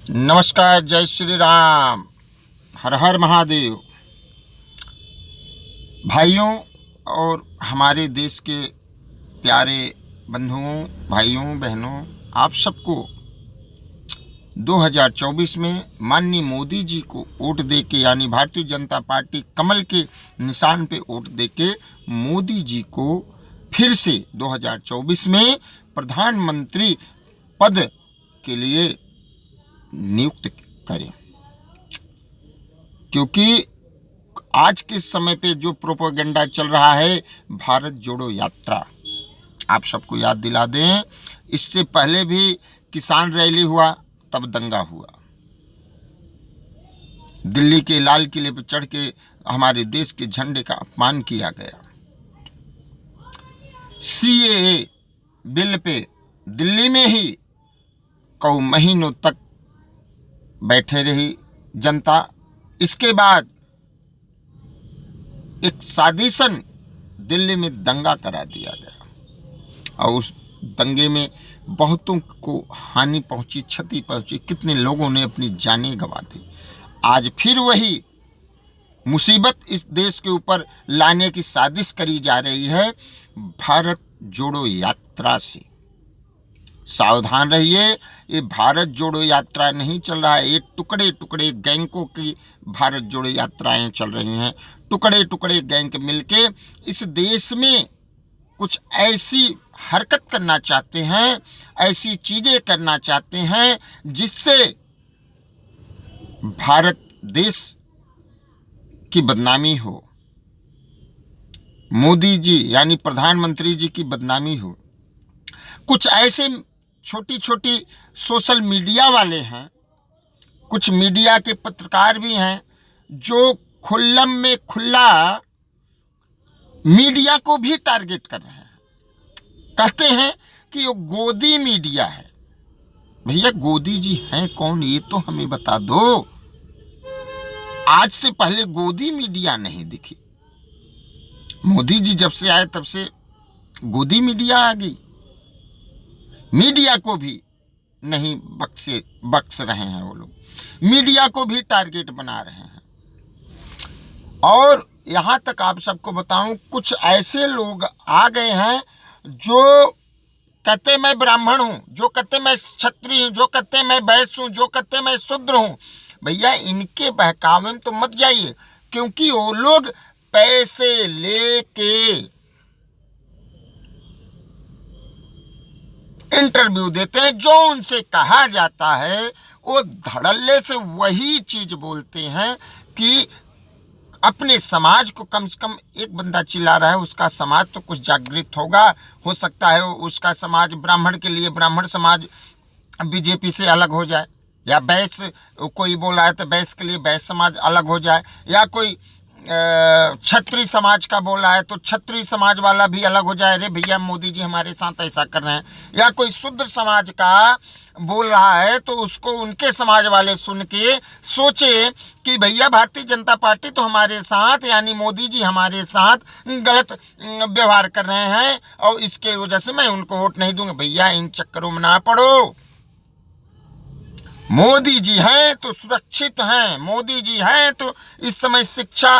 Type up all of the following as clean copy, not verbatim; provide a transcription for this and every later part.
नमस्कार, जय श्री राम, हर हर महादेव। भाइयों और हमारे देश के प्यारे बंधुओं, भाइयों, बहनों, आप सबको 2024 में माननीय मोदी जी को वोट दे के, यानी भारतीय जनता पार्टी कमल के निशान पे वोट दे के मोदी जी को फिर से 2024 में प्रधानमंत्री पद के लिए नियुक्त करें। क्योंकि आज के समय पे जो प्रोपेगेंडा चल रहा है, भारत जोड़ो यात्रा, आप सबको याद दिला दें, इससे पहले भी किसान रैली हुआ, तब दंगा हुआ, दिल्ली के लाल किले पर चढ़ के हमारे देश के झंडे का अपमान किया गया। सीएए बिल पे दिल्ली में ही कई महीनों तक बैठे रही जनता। इसके बाद एक साजिशन दिल्ली में दंगा करा दिया गया और उस दंगे में बहुतों को हानि पहुंची, क्षति पहुंची, कितने लोगों ने अपनी जानें गंवा दी। आज फिर वही मुसीबत इस देश के ऊपर लाने की साजिश करी जा रही है भारत जोड़ो यात्रा से। सावधान रहिए, ये भारत जोड़ो यात्रा नहीं चल रहा है, ये टुकड़े टुकड़े गैंगों की भारत जोड़ो यात्राएं चल रही हैं। टुकड़े टुकड़े गैंग मिलके इस देश में कुछ ऐसी हरकत करना चाहते हैं, ऐसी चीजें करना चाहते हैं जिससे भारत देश की बदनामी हो, मोदी जी यानी प्रधानमंत्री जी की बदनामी हो। कुछ ऐसे छोटी छोटी सोशल मीडिया वाले हैं, कुछ मीडिया के पत्रकार भी हैं जो खुल्लम में खुल्ला मीडिया को भी टारगेट कर रहे हैं। कहते हैं कि वो गोदी मीडिया है। भैया, गोदी जी हैं कौन, ये तो हमें बता दो। आज से पहले गोदी मीडिया नहीं दिखी, मोदी जी जब से आए तब से गोदी मीडिया आ गई। मीडिया को भी नहीं बख्श रहे हैं वो लोग, मीडिया को भी टारगेट बना रहे हैं। और यहाँ तक आप सबको बताऊं, कुछ ऐसे लोग आ गए हैं जो कहते मैं ब्राह्मण हूँ, जो कहते मैं क्षत्रिय हूँ, जो कहते मैं वैश्य हूँ, जो कहते मैं शूद्र हूँ। भैया, इनके बहकावे में तो मत जाइए, क्योंकि वो लोग पैसे लेके इंटरव्यू देते हैं। जो उनसे कहा जाता है वो धड़ल्ले से वही चीज बोलते हैं कि अपने समाज को, कम से कम एक बंदा चिल्ला रहा है, उसका समाज तो कुछ जागृत होगा। हो सकता है उसका समाज ब्राह्मण के लिए ब्राह्मण समाज बीजेपी से अलग हो जाए, या वैश्य कोई बोल रहा है तो वैश्य के लिए वैश्य समाज अलग हो जाए, या कोई क्षत्रिय समाज का बोल रहा है तो क्षत्रिय समाज वाला भी अलग हो जाए। अरे भैया, मोदी जी हमारे साथ ऐसा कर रहे हैं। या कोई शूद्र समाज का बोल रहा है तो उसको उनके समाज वाले सुन के सोचे कि भैया भारतीय जनता पार्टी तो हमारे साथ, यानी मोदी जी हमारे साथ गलत व्यवहार कर रहे हैं और इसके वजह से मैं उनको वोट नहीं दूंगा। भैया, इन चक्करों में ना पड़ो। मोदी जी हैं तो सुरक्षित हैं, मोदी जी हैं तो इस समय शिक्षा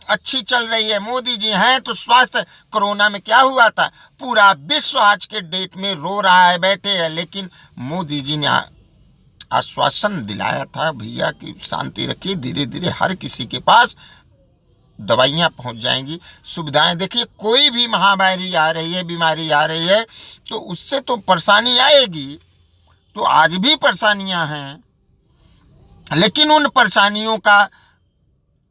अच्छी चल रही है, मोदी जी हैं तो स्वास्थ्य, कोरोना में क्या हुआ था, पूरा विश्व आज के डेट में रो रहा है, बैठे हैं, लेकिन मोदी जी ने आश्वासन दिलाया था भैया कि शांति रखिए, धीरे धीरे हर किसी के पास दवाइयाँ पहुंच जाएंगी, सुविधाएं। देखिए, कोई भी महामारी आ रही है, बीमारी आ रही है तो उससे तो परेशानी आएगी, तो आज भी परेशानियां हैं, लेकिन उन परेशानियों का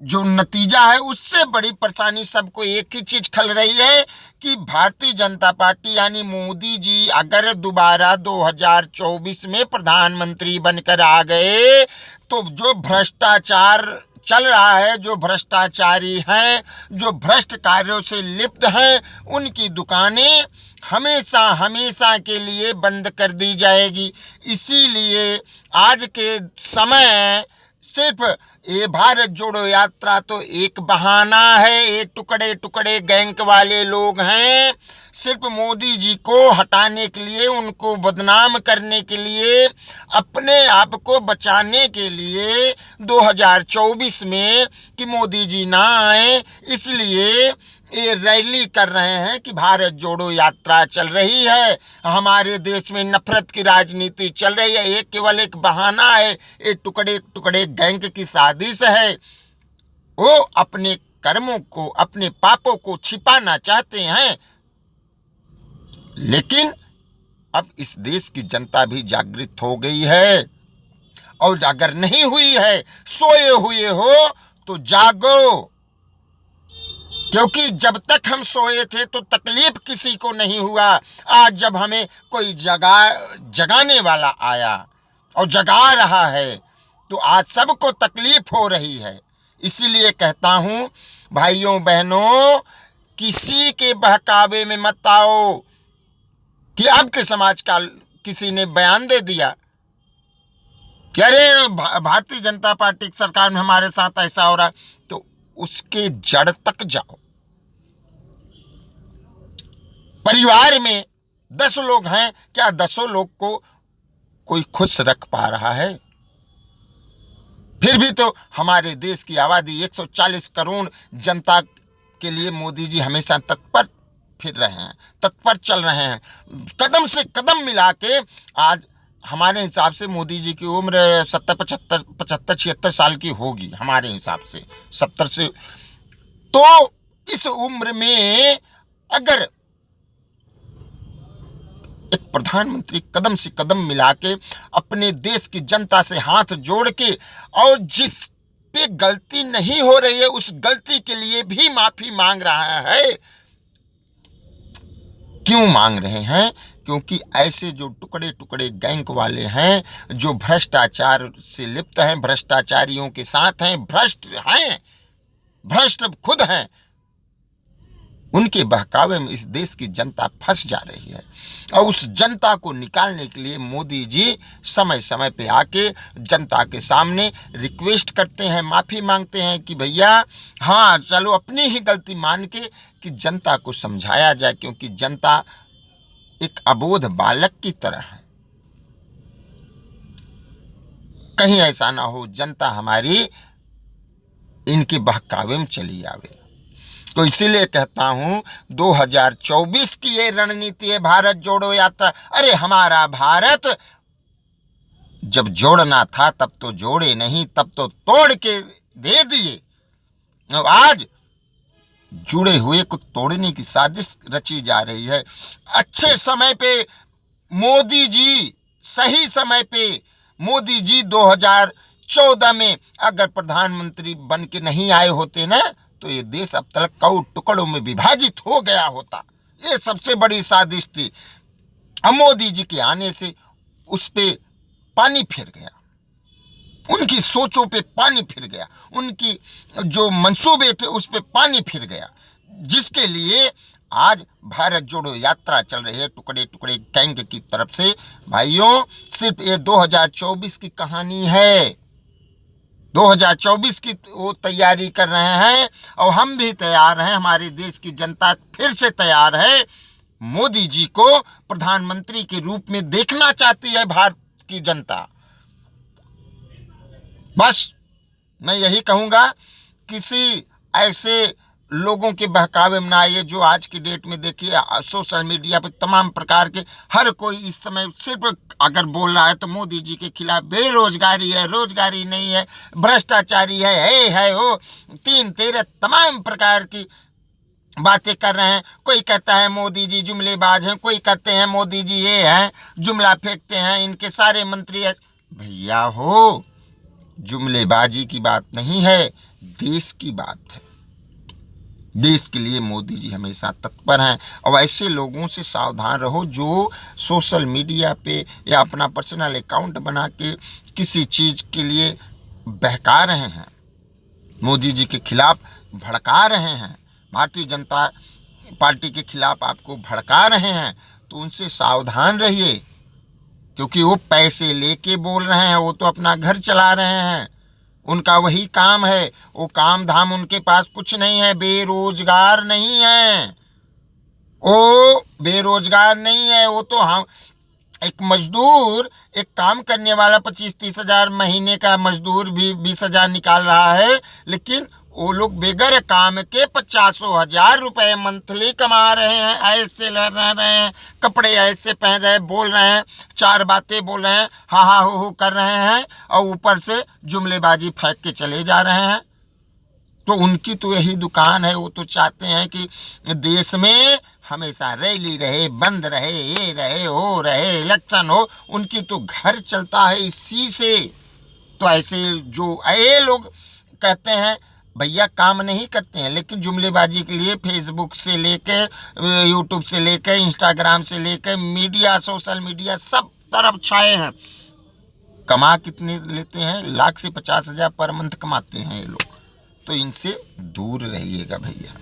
जो नतीजा है, उससे बड़ी परेशानी सबको एक ही चीज खल रही है कि भारतीय जनता पार्टी यानी मोदी जी अगर दोबारा 2024 में प्रधानमंत्री बनकर आ गए तो जो भ्रष्टाचार चल रहा है, जो भ्रष्टाचारी हैं, जो भ्रष्ट कार्यों से लिप्त हैं, उनकी दुकानें हमेशा हमेशा के लिए बंद कर दी जाएगी। इसीलिए आज के समय सिर्फ ये भारत जोड़ो यात्रा तो एक बहाना है। ये टुकड़े टुकड़े गैंग वाले लोग हैं, सिर्फ मोदी जी को हटाने के लिए, उनको बदनाम करने के लिए, अपने आप को बचाने के लिए 2024 में कि मोदी जी ना आए, इसलिए ये रैली कर रहे हैं कि भारत जोड़ो यात्रा चल रही है। हमारे देश में नफरत की राजनीति चल रही है। ये केवल एक बहाना है, ये टुकड़े टुकड़े गैंग की साजिश है। वो अपने कर्मों को, अपने पापों को छिपाना चाहते हैं, लेकिन अब इस देश की जनता भी जागृत हो गई है। और अगर नहीं हुई है, सोए हुए हो तो जागो, क्योंकि जब तक हम सोए थे तो तकलीफ किसी को नहीं हुआ। आज जब हमें कोई जगाने वाला आया और जगा रहा है तो आज सबको तकलीफ हो रही है। इसीलिए कहता हूं भाइयों बहनों, किसी के बहकावे में मत आओ कि आपके समाज का किसी ने बयान दे दिया कि अरे भारतीय जनता पार्टी की सरकार में हमारे साथ ऐसा हो रहा है, तो उसके जड़ तक जाओ। परिवार में 10 लोग हैं, क्या 10 लोग को कोई खुश रख पा रहा है? फिर भी तो हमारे देश की आबादी 140 करोड़ जनता के लिए मोदी जी हमेशा तत्पर फिर रहे हैं, तत्पर चल रहे हैं। कदम से कदम मिला के आज हमारे हिसाब से मोदी जी की उम्र 75 साल की होगी हमारे हिसाब से, 70 से। तो इस उम्र में अगर एक प्रधानमंत्री कदम से कदम मिला के अपने देश की जनता से हाथ जोड़ के, और जिस पे गलती नहीं हो रही है उस गलती के लिए भी माफी मांग रहा है। क्यों मांग रहे हैं? क्योंकि ऐसे जो टुकड़े टुकड़े गैंग वाले हैं, जो भ्रष्टाचार से लिप्त हैं, भ्रष्टाचारियों के साथ हैं, भ्रष्ट खुद हैं, उनके बहकावे में इस देश की जनता फंस जा रही है। और उस जनता को निकालने के लिए मोदी जी समय समय पे आके जनता के सामने रिक्वेस्ट करते हैं, माफ़ी मांगते हैं कि भैया हाँ चलो अपनी ही गलती मान के कि जनता को समझाया जाए, क्योंकि जनता एक अबोध बालक की तरह है। कहीं ऐसा ना हो जनता हमारी इनके बहकावे में चली आवे। तो इसीलिए कहता हूं 2024 की ये रणनीति है भारत जोड़ो यात्रा। अरे हमारा भारत जब जोड़ना था तब तो जोड़े नहीं, तब तो तोड़ के दे दिए। अब आज जुड़े हुए को तोड़ने की साजिश रची जा रही है। अच्छे समय पे मोदी जी, सही समय पे मोदी जी 2014 में अगर प्रधानमंत्री बन के नहीं आए होते ना, तो ये देश अब तक कई टुकड़ों में विभाजित हो गया होता। ये सबसे बड़ी साजिश थी। अब मोदी जी के आने से उस पे पानी फिर गया, उनकी सोचों पे पानी फिर गया, उनकी जो मंसूबे थे उस पे पानी फिर गया, जिसके लिए आज भारत जोड़ो यात्रा चल रही है टुकड़े टुकड़े गैंग की तरफ से। भाइयों सिर्फ ये 2024 की कहानी है, 2024 की वो तैयारी कर रहे हैं और हम भी तैयार हैं। हमारे देश की जनता फिर से तैयार है। मोदी जी को प्रधानमंत्री के रूप में देखना चाहती है भारत की जनता। बस मैं यही कहूँगा, किसी ऐसे लोगों के बहकावे में ना आइए जो आज की डेट में देखिए सोशल मीडिया पर तमाम प्रकार के हर कोई इस समय सिर्फ अगर बोल रहा है तो मोदी जी के खिलाफ बेरोजगारी है, रोजगारी नहीं है, भ्रष्टाचारी है वो 3-13 तमाम प्रकार की बातें कर रहे हैं। कोई कहता है मोदी जी जुमलेबाज हैं, कोई कहते हैं मोदी जी ये हैं जुमला फेंकते हैं, इनके सारे मंत्री। भैया हो, जुमलेबाजी की बात नहीं है, देश की बात है। देश के लिए मोदी जी हमेशा तत्पर हैं। और ऐसे लोगों से सावधान रहो जो सोशल मीडिया पे या अपना पर्सनल अकाउंट बना के किसी चीज़ के लिए बहका रहे हैं, मोदी जी के खिलाफ भड़का रहे हैं, भारतीय जनता पार्टी के खिलाफ आपको भड़का रहे हैं, तो उनसे सावधान रहिए। क्योंकि वो पैसे लेके बोल रहे हैं, वो तो अपना घर चला रहे हैं, उनका वही काम है, वो काम धाम उनके पास कुछ नहीं है, बेरोजगार नहीं है, वो बेरोजगार नहीं है। वो तो हम एक मजदूर, एक काम करने वाला 25-30 हजार महीने का मजदूर भी 20,000 निकाल रहा है, लेकिन वो लोग बेगर काम के 50,000 रुपए मंथली कमा रहे हैं, ऐसे रह रहे हैं, कपड़े ऐसे पहन रहे हैं, बोल रहे हैं, 4 बातें बोल रहे हैं, हा हा हो कर रहे हैं, और ऊपर से जुमलेबाजी फेंक के चले जा रहे हैं। तो उनकी तो यही दुकान है। वो तो चाहते हैं कि देश में हमेशा रैली रहे, बंद रहे, ये रहे, हो रहे, इलेक्शन हो, उनकी तो घर चलता है इसी से। तो ऐसे जो ये लोग कहते हैं भैया काम नहीं करते हैं, लेकिन जुमलेबाजी के लिए फेसबुक से लेके, यूट्यूब से लेके, इंस्टाग्राम से लेके, मीडिया, सोशल मीडिया सब तरफ छाए हैं। कमा कितने लेते हैं? लाख से 50,000 पर मंथ कमाते हैं ये लोग। तो इनसे दूर रहिएगा भैया।